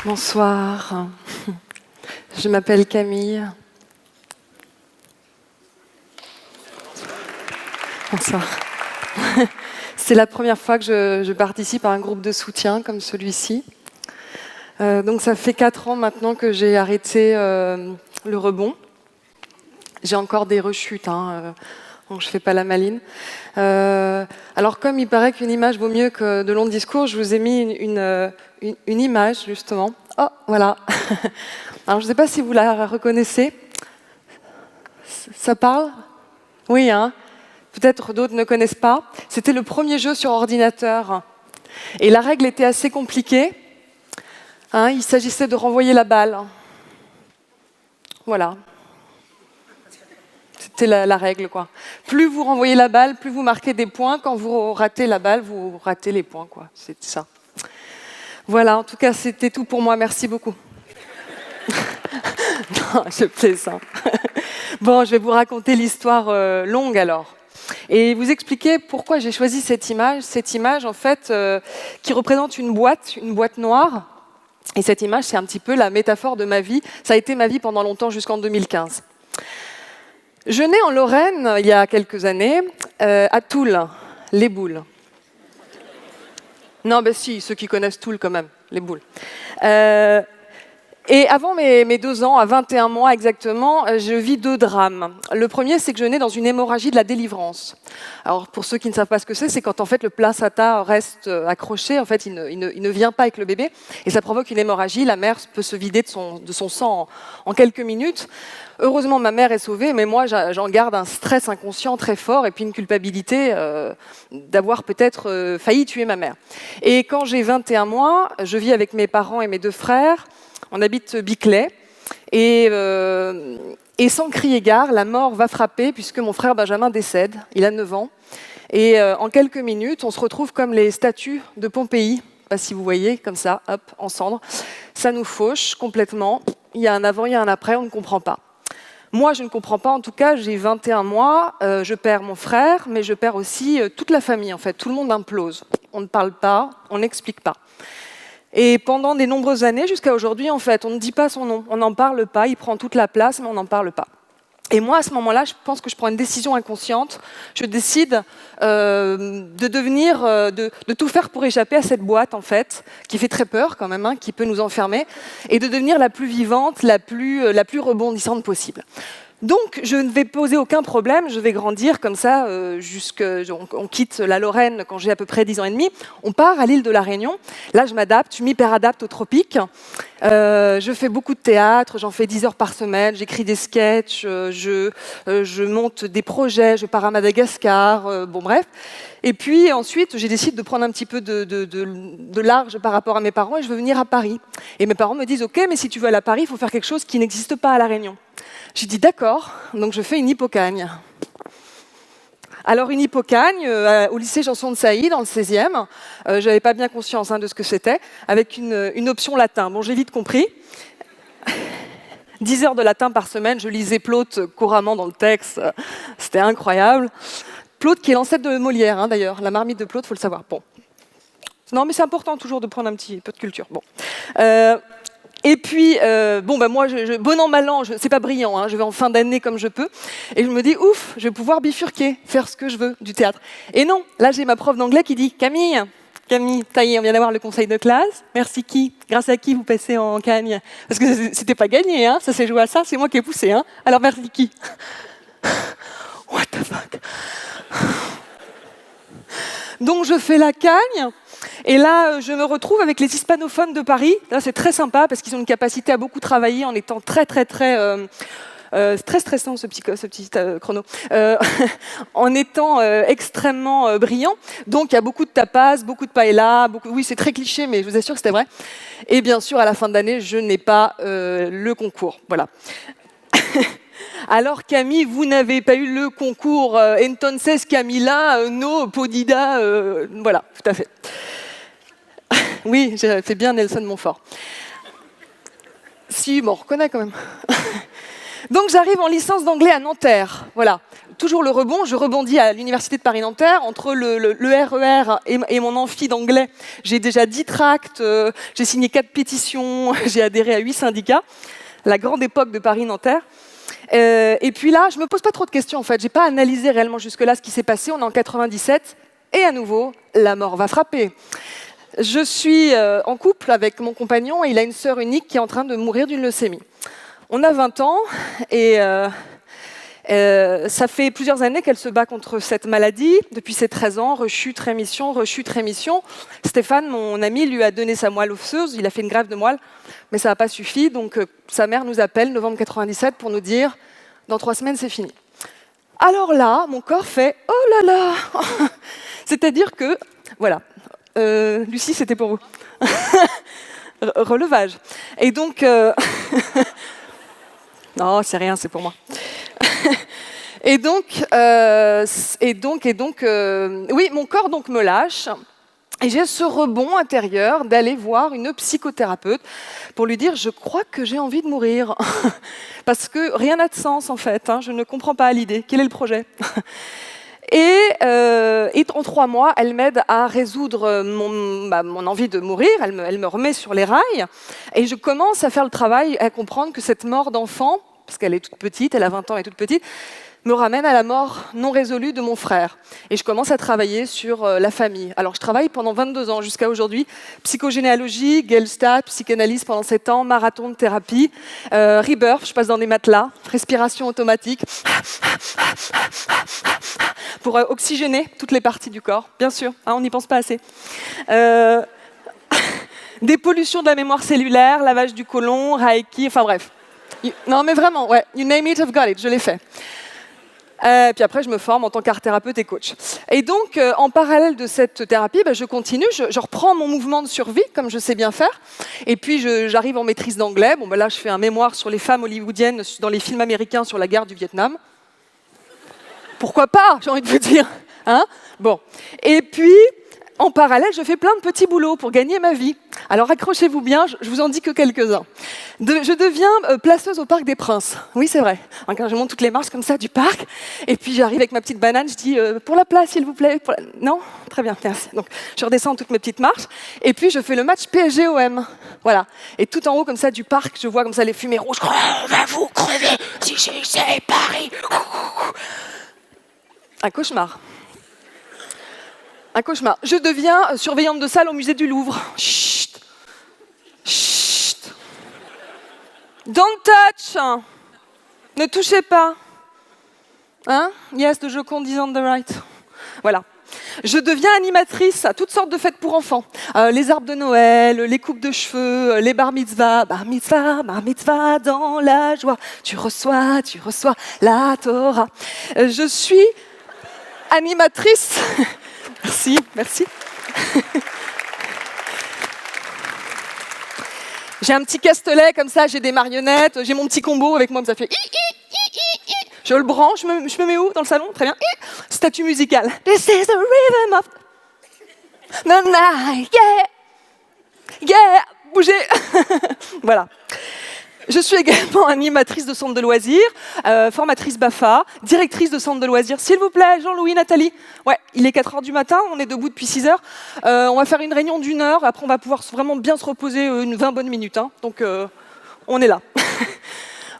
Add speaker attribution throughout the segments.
Speaker 1: Bonsoir, je m'appelle Camille. Bonsoir. C'est la première fois que je participe à un groupe de soutien comme celui-ci. Donc ça fait 4 ans maintenant que j'ai arrêté le rebond. J'ai encore des rechutes, donc je ne fais pas la maline. Alors comme il paraît qu'une image vaut mieux que de longs discours, je vous ai mis une image justement. Oh, voilà. Alors je ne sais pas si vous la reconnaissez. Ça parle ? Oui, hein ? Peut-être d'autres ne connaissent pas. C'était le premier jeu sur ordinateur. Et la règle était assez compliquée. Il s'agissait de renvoyer la balle. Voilà. C'était la règle, quoi. Plus vous renvoyez la balle, plus vous marquez des points. Quand vous ratez la balle, vous ratez les points, quoi. C'est ça. Voilà, en tout cas, c'était tout pour moi. Merci beaucoup. Non, je plaisante. Bon, je vais vous raconter l'histoire longue, alors. Et vous expliquer pourquoi j'ai choisi cette image en fait, qui représente une boîte noire. Et cette image, c'est un petit peu la métaphore de ma vie. Ça a été ma vie pendant longtemps, jusqu'en 2015. Je nais en Lorraine, il y a quelques années, à Toul, les Boules. Non, ben si, ceux qui connaissent Toul quand même, les Boules. Et avant mes 2 ans, à 21 mois exactement, je vis 2 drames. Le premier, c'est que je nais dans une hémorragie de la délivrance. Alors, pour ceux qui ne savent pas ce que c'est quand en fait le placenta reste accroché, en fait, il ne vient pas avec le bébé, et ça provoque une hémorragie. La mère peut se vider de son sang en quelques minutes. Heureusement, ma mère est sauvée, mais moi, j'en garde un stress inconscient très fort, et puis une culpabilité d'avoir peut-être failli tuer ma mère. Et quand j'ai 21 mois, je vis avec mes parents et mes 2 frères. On habite Biclay et sans crier gare, la mort va frapper puisque mon frère Benjamin décède. Il a 9 ans. Et en quelques minutes, on se retrouve comme les statues de Pompéi. Je ne sais pas si vous voyez, comme ça, hop, en cendres. Ça nous fauche complètement. Il y a un avant, il y a un après, on ne comprend pas. Moi, je ne comprends pas. En tout cas, j'ai 21 mois. Je perds mon frère, mais je perds aussi toute la famille. En fait, tout le monde implose. On ne parle pas, on n'explique pas. Et pendant de nombreuses années, jusqu'à aujourd'hui, en fait, on ne dit pas son nom, on n'en parle pas, il prend toute la place, mais on n'en parle pas. Et moi, à ce moment-là, je pense que je prends une décision inconsciente. Je décide de tout faire pour échapper à cette boîte, en fait, qui fait très peur quand même, qui peut nous enfermer, et de devenir la plus vivante, la plus rebondissante possible. Donc, je ne vais poser aucun problème, je vais grandir comme ça, on quitte la Lorraine quand j'ai à peu près 10 ans et demi, on part à l'île de la Réunion. Là, je m'adapte, je m'hyperadapte aux tropiques. Je fais beaucoup de théâtre, j'en fais 10 heures par semaine, j'écris des sketchs, je monte des projets, je pars à Madagascar, bon bref. Et puis ensuite, j'ai décidé de prendre un petit peu de large par rapport à mes parents et je veux venir à Paris. Et mes parents me disent « Ok, mais si tu veux aller à Paris, il faut faire quelque chose qui n'existe pas à La Réunion. » J'ai dit « D'accord », donc je fais une hippocagne. Alors une hippocagne, au lycée Janson de Sailly, dans le 16e, je n'avais pas bien conscience de ce que c'était, avec une option latin. Bon, j'ai vite compris. 10 heures de latin par semaine, je lisais Plaute couramment dans le texte, c'était incroyable. Plaute qui est l'ancêtre de Molière, d'ailleurs, la marmite de Plaute, il faut le savoir. Bon. Non, mais c'est important toujours de prendre un petit peu de culture. Bon. Et puis, moi, bon an, mal an, c'est pas brillant, je vais en fin d'année comme je peux. Et je me dis, ouf, je vais pouvoir bifurquer, faire ce que je veux du théâtre. Et non, là, j'ai ma prof d'anglais qui dit, Camille, ça y est, on vient d'avoir le conseil de classe. Merci qui ? Grâce à qui vous passez en cagne ? Parce que c'était pas gagné, ça s'est joué à ça, c'est moi qui ai poussé. Alors merci qui ? What the fuck ? Donc je fais la cagne. Et là, je me retrouve avec les hispanophones de Paris. Là, c'est très sympa parce qu'ils ont une capacité à beaucoup travailler en étant très stressant ce petit chrono, en étant extrêmement brillant. Donc il y a beaucoup de tapas, beaucoup de paella, oui c'est très cliché mais je vous assure que c'était vrai. Et bien sûr à la fin de l'année je n'ai pas le concours. Voilà. Alors Camille, vous n'avez pas eu le concours entonces Camila, no podida, voilà, tout à fait. Oui, j'ai fait bien Nelson Montfort. Si, on reconnaît quand même. Donc j'arrive en licence d'anglais à Nanterre, voilà. toujours le rebond, je rebondis à l'Université de Paris-Nanterre, entre le RER et mon amphi d'anglais. J'ai déjà 10 tracts, j'ai signé 4 pétitions, j'ai adhéré à 8 syndicats, la grande époque de Paris-Nanterre. Et puis là, je me pose pas trop de questions en fait, j'ai pas analysé réellement jusque-là ce qui s'est passé, on est en 97, et à nouveau, la mort va frapper. Je suis en couple avec mon compagnon et il a une sœur unique qui est en train de mourir d'une leucémie. On a 20 ans et ça fait plusieurs années qu'elle se bat contre cette maladie. Depuis ses 13 ans, rechute, rémission, rechute, rémission. Stéphane, mon ami, lui a donné sa moelle osseuse. Il a fait une greffe de moelle, mais ça n'a pas suffi. Donc sa mère nous appelle, novembre 97, pour nous dire « dans 3 semaines, c'est fini ». Alors là, mon corps fait « oh là là !» C'est-à-dire que, voilà, Lucie, c'était pour vous. Relevage. Et donc... non, c'est rien, c'est pour moi. Et donc, oui, mon corps donc me lâche. Et j'ai ce rebond intérieur d'aller voir une psychothérapeute pour lui dire « je crois que j'ai envie de mourir ». Parce que rien n'a de sens, en fait. Hein, je ne comprends pas l'idée. Quel est le projet ? Et en 3 mois, elle m'aide à résoudre mon envie de mourir. Elle me remet sur les rails. Et je commence à faire le travail, à comprendre que cette mort d'enfant, parce qu'elle est toute petite, elle a 20 ans, elle est toute petite, me ramène à la mort non résolue de mon frère. Et je commence à travailler sur la famille. Alors je travaille pendant 22 ans jusqu'à aujourd'hui. Psychogénéalogie, Gestalt, psychanalyse pendant 7 ans, marathon de thérapie, rebirth, je passe dans des matelas, respiration automatique, pour oxygéner toutes les parties du corps, bien sûr, hein, on n'y pense pas assez. Dépollution de la mémoire cellulaire, lavage du côlon, Reiki, enfin bref. Non mais vraiment, ouais, you name it, I've got it, je l'ai fait. Puis après, je me forme en tant qu'art thérapeute et coach. Et donc, en parallèle de cette thérapie, je continue, je reprends mon mouvement de survie, comme je sais bien faire. Et puis, j'arrive en maîtrise d'anglais. Bon, là, je fais un mémoire sur les femmes hollywoodiennes dans les films américains sur la guerre du Vietnam. Pourquoi pas, j'ai envie de vous dire. Hein, bon. Et puis, en parallèle, je fais plein de petits boulots pour gagner ma vie. Alors accrochez-vous bien, je vous en dis que quelques-uns. Je deviens placeuse au Parc des Princes. Oui, c'est vrai. Je monte toutes les marches comme ça du parc, et puis j'arrive avec ma petite banane, je dis pour la place, s'il vous plaît. Non ? Très bien, merci. Donc je redescends toutes mes petites marches, et puis je fais le match PSG-OM. Voilà. Et tout en haut comme ça du parc, je vois comme ça les fumées rouges. On va vous crever si c'est Paris. Un cauchemar. Un cauchemar. Je deviens surveillante de salle au musée du Louvre. Chut. Chut. Don't touch. Ne touchez pas. Hein? Yes, the Joconde is on the right. Voilà. Je deviens animatrice à toutes sortes de fêtes pour enfants. Les arbres de Noël, les coupes de cheveux, les bar mitzvah dans la joie. Tu reçois la Torah. Je suis animatrice... Merci. J'ai un petit castelet comme ça, j'ai des marionnettes, j'ai mon petit combo avec moi, ça fait... Je le branche, je me mets où dans le salon? Très bien. Statue musicale. This is the rhythm of the night. Yeah, bougez. Voilà. Je suis également animatrice de centre de loisirs, formatrice BAFA, directrice de centre de loisirs. S'il vous plaît, Jean-Louis, Nathalie. Ouais, il est 4h du matin, on est debout depuis 6h. On va faire une réunion d'1 heure, après on va pouvoir vraiment bien se reposer une 20 bonnes minutes. Hein. Donc, on est là.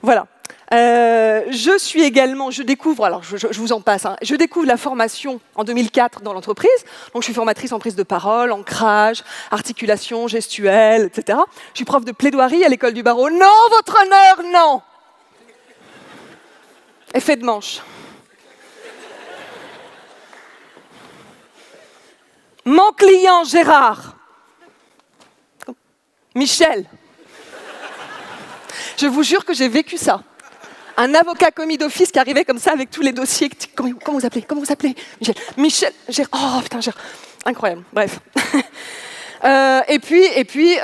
Speaker 1: Voilà. Je découvre, alors je vous en passe, hein, je découvre la formation en 2004 dans l'entreprise. Donc je suis formatrice en prise de parole, ancrage, articulation, gestuelle, etc. Je suis prof de plaidoirie à l'école du barreau. Non, votre honneur, non. Effet de manche. Mon client Gérard. Michel. Je vous jure que j'ai vécu ça. Un avocat commis d'office qui arrivait comme ça avec tous les dossiers. Comment vous appelez Michel. Oh putain, incroyable. Bref. Et puis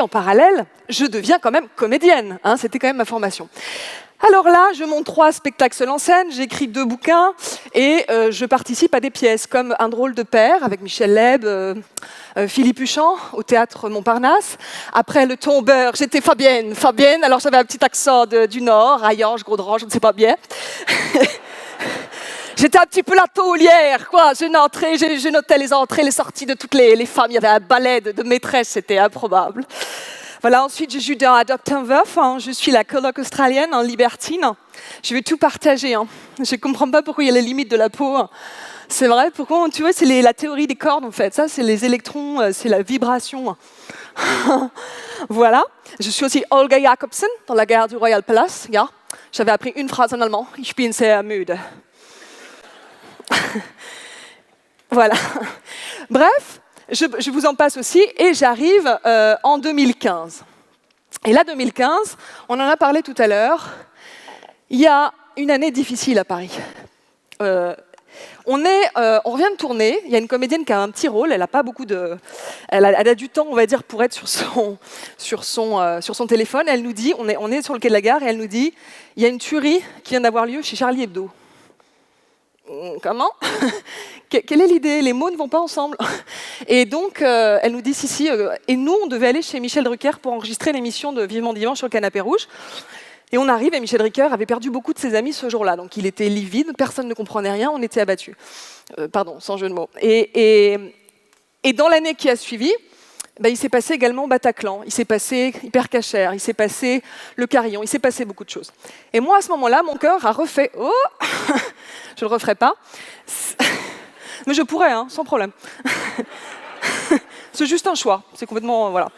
Speaker 1: en parallèle, je deviens quand même comédienne. Hein, c'était quand même ma formation. Alors là, je monte 3 spectacles seuls en scène, j'écris 2 bouquins et je participe à des pièces comme Un drôle de père avec Michel Leb, Philippe Huchon au théâtre Montparnasse. Après Le Tombeur, j'étais Fabienne. Alors j'avais un petit accent du Nord, Rayange, Gaudran, je ne sais pas bien. J'étais un petit peu la taulière, quoi. Je notais les entrées, les sorties de toutes les femmes. Il y avait un ballet de maîtresses, c'était improbable. Voilà, ensuite, je joue dans Adopte un veuf. Je suis la coloc australienne en libertine. Je vais tout partager. Je ne comprends pas pourquoi il y a les limites de la peau. C'est vrai, pourquoi, tu vois, c'est la théorie des cordes, en fait. Ça, c'est les électrons, c'est la vibration. Voilà. Je suis aussi Olga Jacobsen dans la gare du Royal Palace. Ja. J'avais appris une phrase en allemand. Ich bin sehr müde. Voilà. Bref. Je vous en passe aussi, et j'arrive en 2015. Et là, 2015, on en a parlé tout à l'heure, il y a une année difficile à Paris. On vient de tourner, il y a une comédienne qui a un petit rôle, elle a pas beaucoup de... Elle a du temps, on va dire, pour être sur son téléphone. Elle nous dit, on est sur le quai de la gare, et elle nous dit, il y a une tuerie qui vient d'avoir lieu chez Charlie Hebdo. Comment? Quelle est l'idée? Les mots ne vont pas ensemble. Et donc, elle nous dit si. Et nous, on devait aller chez Michel Drucker pour enregistrer l'émission de Vivement Dimanche sur le canapé rouge. Et on arrive, et Michel Drucker avait perdu beaucoup de ses amis ce jour-là. Donc, il était livide, personne ne comprenait rien, on était abattus. Pardon, sans jeu de mots. Et dans l'année qui a suivi, il s'est passé également Bataclan, il s'est passé Hypercacher, il s'est passé Le Carillon, il s'est passé beaucoup de choses. Et moi, à ce moment-là, mon cœur a refait... Oh je ne le referai pas. Mais je pourrais, sans problème. C'est juste un choix. C'est complètement... voilà.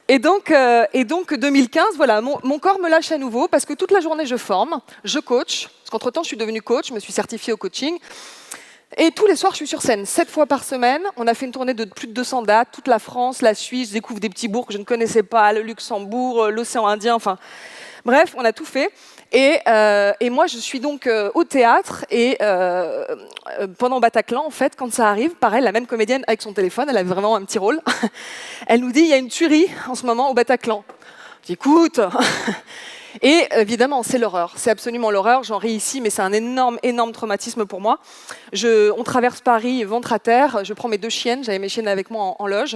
Speaker 1: Et donc 2015, voilà, mon corps me lâche à nouveau parce que toute la journée, je forme, je coach. Parce qu'entre-temps, je suis devenue coach, je me suis certifiée au coaching. Et tous les soirs, je suis sur scène, 7 fois par semaine. On a fait une tournée de plus de 200 dates, toute la France, la Suisse, je découvre des petits bourgs que je ne connaissais pas, le Luxembourg, l'océan Indien, enfin... Bref, on a tout fait. Et moi, je suis donc au théâtre, et pendant Bataclan, en fait, quand ça arrive, pareil, la même comédienne avec son téléphone, elle avait vraiment un petit rôle. Elle nous dit, il y a une tuerie en ce moment au Bataclan. J'écoute. Et évidemment, c'est l'horreur. C'est absolument l'horreur. J'en ris ici, mais c'est un énorme, énorme traumatisme pour moi. On traverse Paris, ventre à terre. Je prends mes 2 chiennes. J'avais mes chiennes avec moi en loge.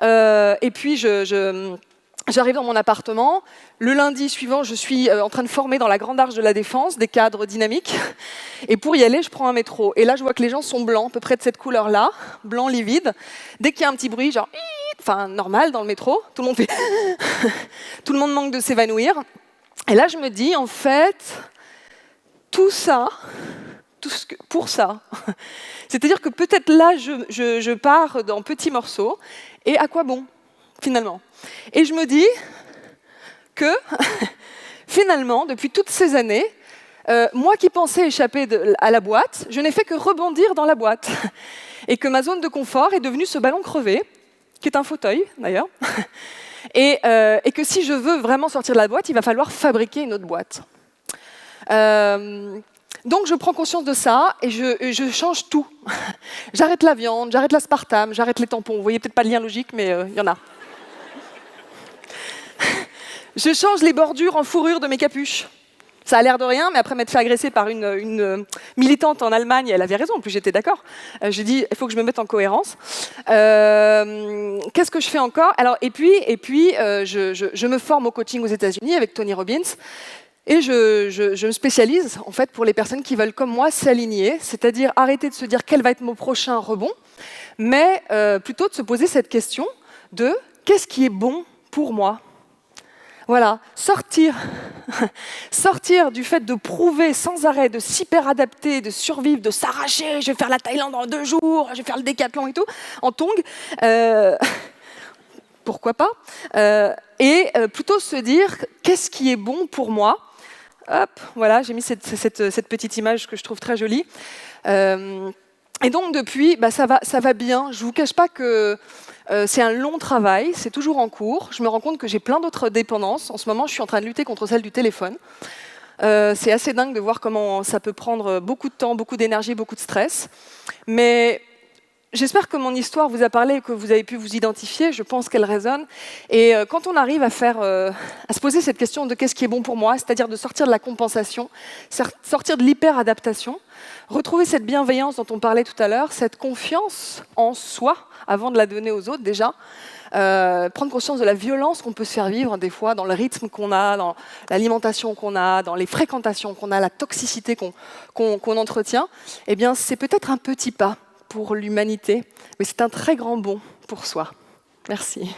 Speaker 1: Et puis, j'arrive dans mon appartement. Le lundi suivant, je suis en train de former dans la Grande Arche de la Défense des cadres dynamiques. Et pour y aller, je prends un métro. Et là, je vois que les gens sont blancs, à peu près de cette couleur-là, blanc livide. Dès qu'il y a un petit bruit, genre, enfin, normal dans le métro, tout le monde fait... tout le monde manque de s'évanouir. Et là, je me dis, en fait, tout ça, pour ça. C'est-à-dire que peut-être là, je pars en petits morceaux. Et à quoi bon, finalement? Et je me dis que, finalement, depuis toutes ces années, moi qui pensais échapper à la boîte, je n'ai fait que rebondir dans la boîte. Et que ma zone de confort est devenue ce ballon crevé, qui est un fauteuil, d'ailleurs. Et que si je veux vraiment sortir de la boîte, il va falloir fabriquer une autre boîte. Donc je prends conscience de ça et je change tout. J'arrête la viande, j'arrête l'aspartame, j'arrête les tampons. Vous voyez peut-être pas le lien logique, mais il y en a. Je change les bordures en fourrure de mes capuches. Ça a l'air de rien, mais après m'être fait agresser par une militante en Allemagne, elle avait raison, en plus j'étais d'accord. J'ai dit, il faut que je me mette en cohérence. Qu'est-ce que je fais encore? Alors, et puis je me forme au coaching aux États-Unis avec Tony Robbins. Et je me spécialise, en fait, pour les personnes qui veulent, comme moi, s'aligner, c'est-à-dire arrêter de se dire quel va être mon prochain rebond, mais plutôt de se poser cette question de qu'est-ce qui est bon pour moi? Voilà, sortir du fait de prouver sans arrêt, de s'hyper adapter, de survivre, de s'arracher, je vais faire la Thaïlande en 2 jours, je vais faire le décathlon et tout, en tongs, pourquoi pas, et plutôt se dire qu'est-ce qui est bon pour moi. Hop, voilà, j'ai mis cette petite image que je trouve très jolie. Et donc depuis, ça va bien. Je ne vous cache pas que c'est un long travail, c'est toujours en cours. Je me rends compte que j'ai plein d'autres dépendances. En ce moment, je suis en train de lutter contre celle du téléphone. C'est assez dingue de voir comment ça peut prendre beaucoup de temps, beaucoup d'énergie, beaucoup de stress. Mais J'espère que mon histoire vous a parlé et que vous avez pu vous identifier. Je pense qu'elle résonne. Et quand on arrive à se poser cette question de qu'est-ce qui est bon pour moi, c'est-à-dire de sortir de la compensation, sortir de l'hyper-adaptation, retrouver cette bienveillance dont on parlait tout à l'heure, cette confiance en soi, avant de la donner aux autres déjà, prendre conscience de la violence qu'on peut se faire vivre des fois dans le rythme qu'on a, dans l'alimentation qu'on a, dans les fréquentations qu'on a, la toxicité qu'on entretient, eh bien c'est peut-être un petit pas pour l'humanité, mais c'est un très grand bond pour soi. Merci.